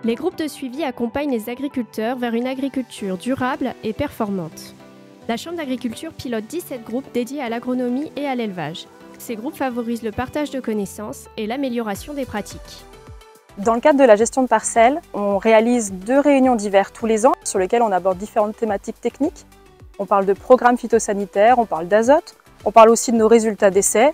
Les groupes de suivi accompagnent les agriculteurs vers une agriculture durable et performante. La Chambre d'agriculture pilote 17 groupes dédiés à l'agronomie et à l'élevage. Ces groupes favorisent le partage de connaissances et l'amélioration des pratiques. Dans le cadre de la gestion de parcelles, on réalise 2 réunions d'hiver tous les ans sur lesquelles on aborde différentes thématiques techniques. On parle de programmes phytosanitaires, on parle d'azote, on parle aussi de nos résultats d'essais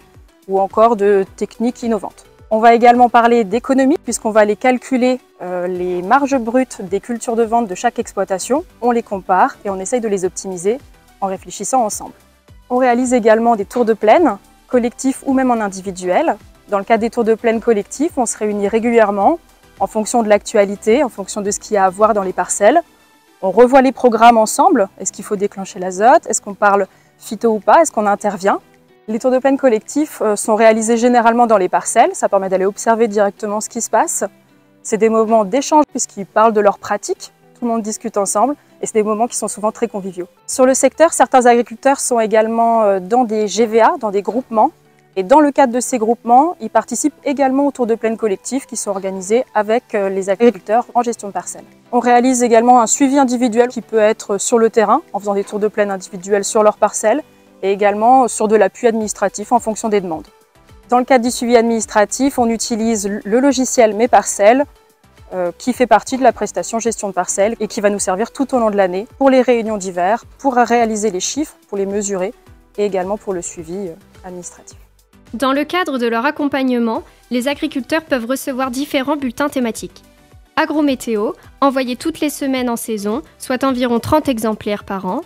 ou encore de techniques innovantes. On va également parler d'économie puisqu'on va aller calculer les marges brutes des cultures de vente de chaque exploitation. On les compare et on essaye de les optimiser en réfléchissant ensemble. On réalise également des tours de plaine, collectifs ou même en individuel. Dans le cadre des tours de plaine collectifs, on se réunit régulièrement en fonction de l'actualité, en fonction de ce qu'il y a à voir dans les parcelles. On revoit les programmes ensemble. Est-ce qu'il faut déclencher l'azote? Est-ce qu'on parle phyto ou pas? Est-ce qu'on intervient? Les tours de plaine collectifs sont réalisés généralement dans les parcelles. Ça permet d'aller observer directement ce qui se passe. C'est des moments d'échange puisqu'ils parlent de leurs pratiques. Tout le monde discute ensemble et c'est des moments qui sont souvent très conviviaux. Sur le secteur, certains agriculteurs sont également dans des GVA, dans des groupements. Et dans le cadre de ces groupements, ils participent également aux tours de plaine collectifs qui sont organisés avec les agriculteurs en gestion de parcelles. On réalise également un suivi individuel qui peut être sur le terrain, en faisant des tours de plaine individuels sur leurs parcelles, et également sur de l'appui administratif en fonction des demandes. Dans le cadre du suivi administratif, on utilise le logiciel Mes Parcelles, qui fait partie de la prestation gestion de parcelles et qui va nous servir tout au long de l'année pour les réunions d'hiver, pour réaliser les chiffres, pour les mesurer et également pour le suivi administratif. Dans le cadre de leur accompagnement, les agriculteurs peuvent recevoir différents bulletins thématiques. Agrométéo, envoyés toutes les semaines en saison, soit environ 30 exemplaires par an.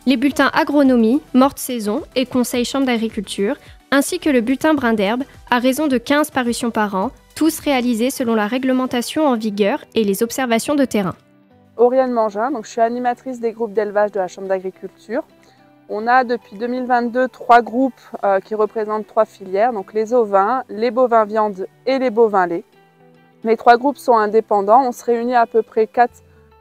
Les bulletins agronomie, morte saison et conseil chambre d'agriculture, ainsi que le bulletin brin d'herbe, à raison de 15 parutions par an, tous réalisés selon la réglementation en vigueur et les observations de terrain. Auriane Mangin, je suis animatrice des groupes d'élevage de la Chambre d'agriculture. On a depuis 2022 3 groupes qui représentent 3 filières, donc les ovins, les bovins viande et les bovins lait. Les 3 groupes sont indépendants, on se réunit à peu près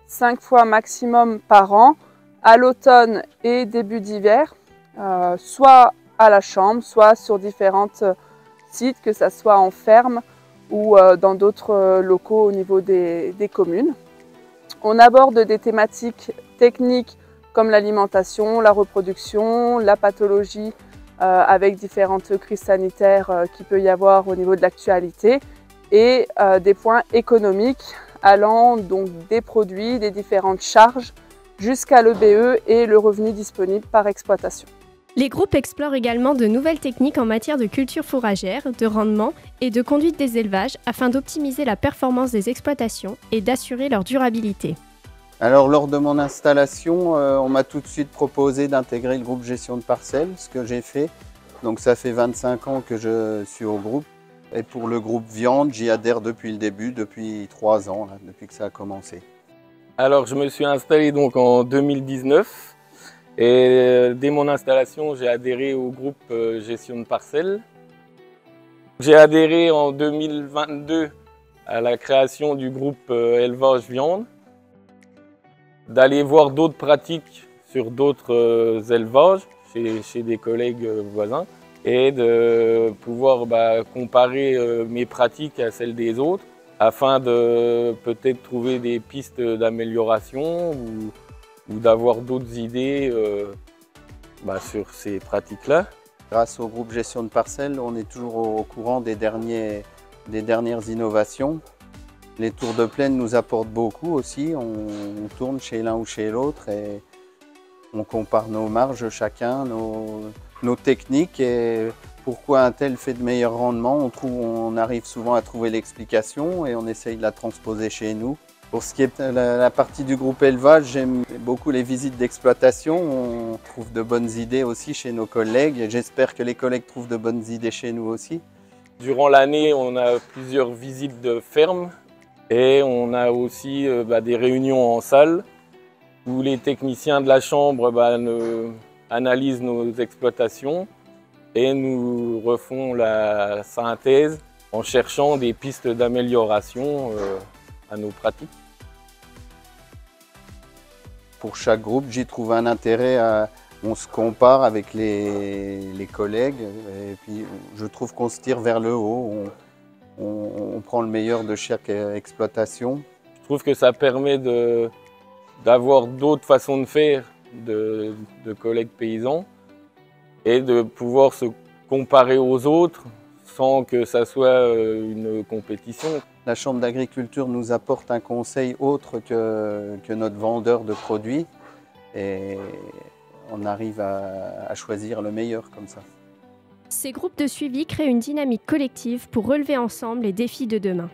4-5 fois maximum par an, à l'automne et début d'hiver, soit à la chambre, soit sur différents sites, que ce soit en ferme ou dans d'autres locaux au niveau des communes. On aborde des thématiques techniques comme l'alimentation, la reproduction, la pathologie, avec différentes crises sanitaires qu'il peut y avoir au niveau de l'actualité, et des points économiques allant donc des produits, des différentes charges, jusqu'à l'EBE et le revenu disponible par exploitation. Les groupes explorent également de nouvelles techniques en matière de culture fourragère, de rendement et de conduite des élevages afin d'optimiser la performance des exploitations et d'assurer leur durabilité. Alors lors de mon installation, on m'a tout de suite proposé d'intégrer le groupe gestion de parcelles, ce que j'ai fait. Donc ça fait 25 ans que je suis au groupe. Et pour le groupe viande, j'y adhère depuis le début, depuis 3 ans, là, depuis que ça a commencé. Alors je me suis installé donc en 2019 et dès mon installation, j'ai adhéré au groupe gestion de parcelles. J'ai adhéré en 2022 à la création du groupe élevage viande, d'aller voir d'autres pratiques sur d'autres élevages chez des collègues voisins et de pouvoir comparer mes pratiques à celles des autres afin de peut-être trouver des pistes d'amélioration ou d'avoir d'autres idées sur ces pratiques-là. Grâce au groupe gestion de parcelles, on est toujours au courant des dernières innovations. Les tours de plaine nous apportent beaucoup aussi. On tourne chez l'un ou chez l'autre et on compare nos marges chacun, nos techniques et pourquoi un tel fait de meilleurs rendements. On arrive souvent à trouver l'explication et on essaye de la transposer chez nous. Pour ce qui est de la partie du groupe élevage, j'aime beaucoup les visites d'exploitation. On trouve de bonnes idées aussi chez nos collègues et j'espère que les collègues trouvent de bonnes idées chez nous aussi. Durant l'année, on a plusieurs visites de ferme et on a aussi des réunions en salle où les techniciens de la chambre analysent nos exploitations et nous refont la synthèse en cherchant des pistes d'amélioration à nos pratiques. Pour chaque groupe, j'y trouve un intérêt. On se compare avec les collègues et puis je trouve qu'on se tire vers le haut. On prend le meilleur de chaque exploitation. Je trouve que ça permet d'avoir d'autres façons de faire de collègues paysans et de pouvoir se comparer aux autres sans que ça soit une compétition. La Chambre d'agriculture nous apporte un conseil autre que notre vendeur de produits et on arrive à choisir le meilleur comme ça. Ces groupes de suivi créent une dynamique collective pour relever ensemble les défis de demain.